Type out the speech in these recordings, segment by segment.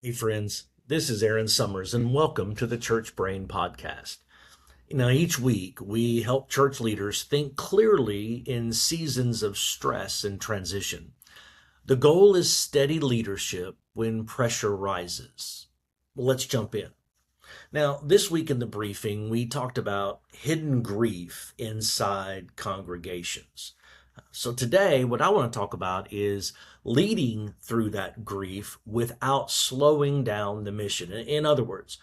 Hey, friends, this is Aaron Summers, and welcome to the Church Brain Podcast. Now, each week we help church leaders think clearly in seasons of stress and transition. The goal is steady leadership when pressure rises. Well, let's jump in. Now, this week in the briefing, we talked about hidden grief inside congregations. So today, what I want to talk about is leading through that grief without slowing down the mission. In other words,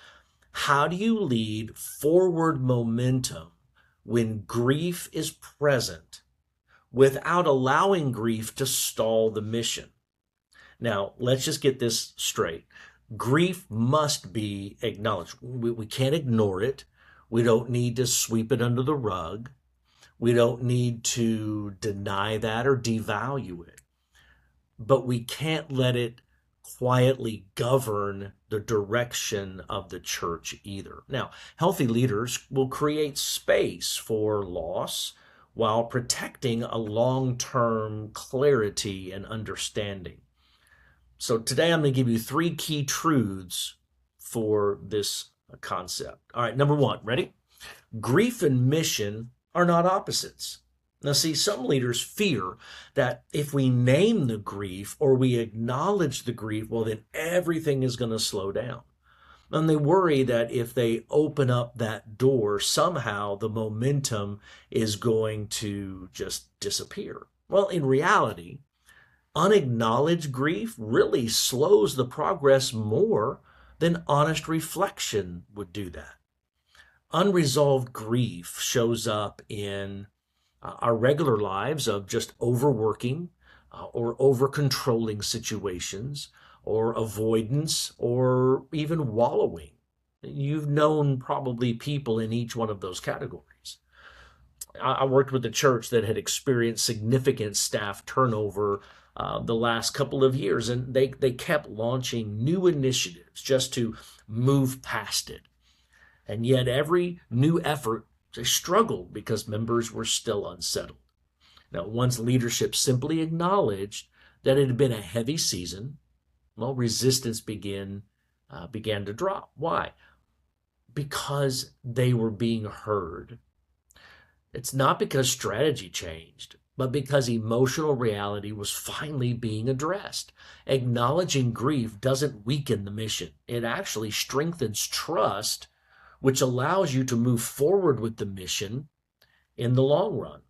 how do you lead forward momentum when grief is present without allowing grief to stall the mission? Now, let's just get this straight. Grief must be acknowledged. We can't ignore it. We don't need to sweep it under the rug. We don't need to deny that or devalue it, but we can't let it quietly govern the direction of the church either. Now, healthy leaders will create space for loss while protecting a long-term clarity and understanding. So today I'm going to give you three key truths for this concept. All right, number one, ready? Grief and mission are not opposites. Now, see, some leaders fear that if we name the grief or we acknowledge the grief, well, then everything is going to slow down. And they worry that if they open up that door, somehow the momentum is going to just disappear. Well, in reality, unacknowledged grief really slows the progress more than honest reflection would do that. Unresolved grief shows up in our regular lives of just overworking or over controlling situations or avoidance or even wallowing. You've known probably people in each one of those categories. I worked with a church that had experienced significant staff turnover the last couple of years, and they kept launching new initiatives just to move past it. And yet every new effort, they struggled because members were still unsettled. Now, once leadership simply acknowledged that it had been a heavy season, well, resistance began to drop. Why? Because they were being heard. It's not because strategy changed, but because emotional reality was finally being addressed. Acknowledging grief doesn't weaken the mission. It actually strengthens trust, which allows you to move forward with the mission in the long run.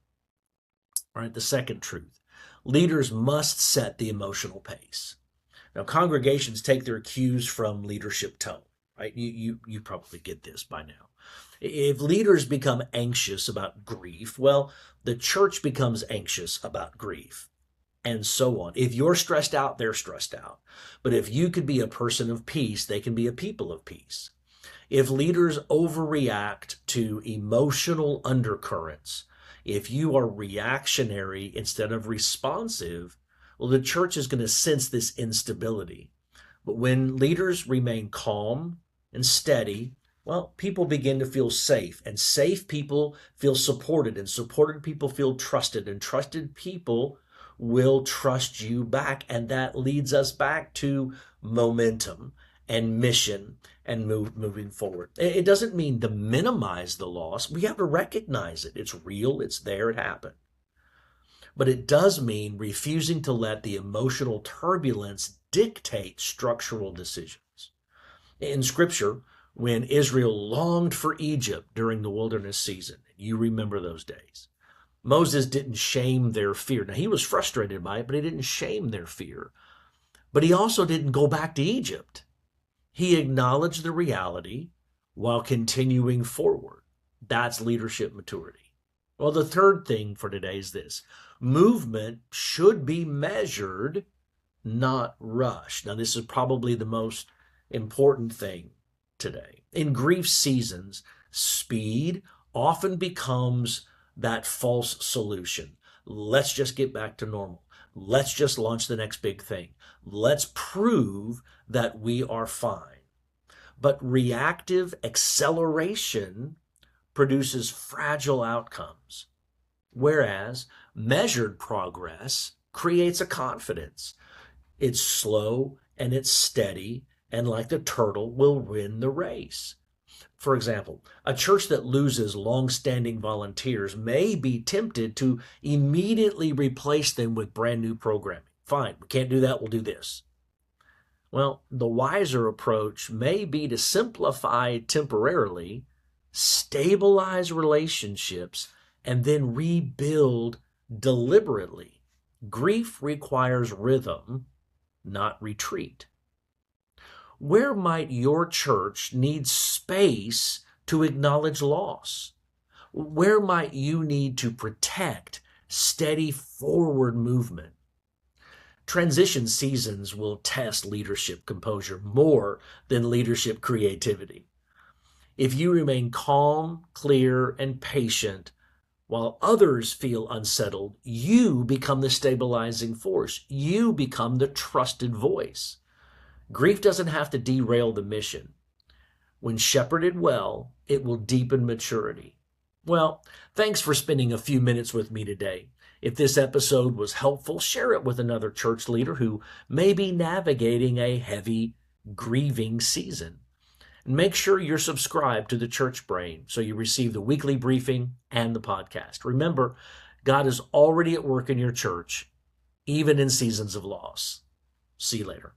All right, the second truth. Leaders must set the emotional pace. Now, congregations take their cues from leadership tone, right? You probably get this by now. If leaders become anxious about grief, well, the church becomes anxious about grief, and so on. If you're stressed out, they're stressed out. But if you could be a person of peace, they can be a people of peace. If leaders overreact to emotional undercurrents, if you are reactionary instead of responsive, well, the church is going to sense this instability. But when leaders remain calm and steady, well, people begin to feel safe, and safe people feel supported, and supported people feel trusted, and trusted people will trust you back. And that leads us back to momentum and mission and moving forward. It doesn't mean to minimize the loss. We have to recognize it. It's real, it's there, it happened. But it does mean refusing to let the emotional turbulence dictate structural decisions. In Scripture, when Israel longed for Egypt during the wilderness season, you remember those days, Moses didn't shame their fear. Now, he was frustrated by it, but he didn't shame their fear. But he also didn't go back to Egypt. He acknowledged the reality while continuing forward. That's leadership maturity. Well, the third thing for today is this. Movement should be measured, not rushed. Now, this is probably the most important thing today. In grief seasons, speed often becomes that false solution. Let's just get back to normal. Let's just launch the next big thing. Let's prove that we are fine. But reactive acceleration produces fragile outcomes, whereas measured progress creates a confidence. It's slow and it's steady and like the turtle will win the race. For example, a church that loses long-standing volunteers may be tempted to immediately replace them with brand new programming. Fine, we can't do that, we'll do this. Well, the wiser approach may be to simplify temporarily, stabilize relationships, and then rebuild deliberately. Grief requires rhythm, not retreat. Where might your church need space to acknowledge loss? Where might you need to protect steady forward movement? Transition seasons will test leadership composure more than leadership creativity. If you remain calm, clear, and patient while others feel unsettled, you become the stabilizing force. You become the trusted voice. Grief doesn't have to derail the mission. When shepherded well, it will deepen maturity. Well, thanks for spending a few minutes with me today. If this episode was helpful, share it with another church leader who may be navigating a heavy, grieving season. And make sure you're subscribed to the Church Brain so you receive the weekly briefing and the podcast. Remember, God is already at work in your church, even in seasons of loss. See you later.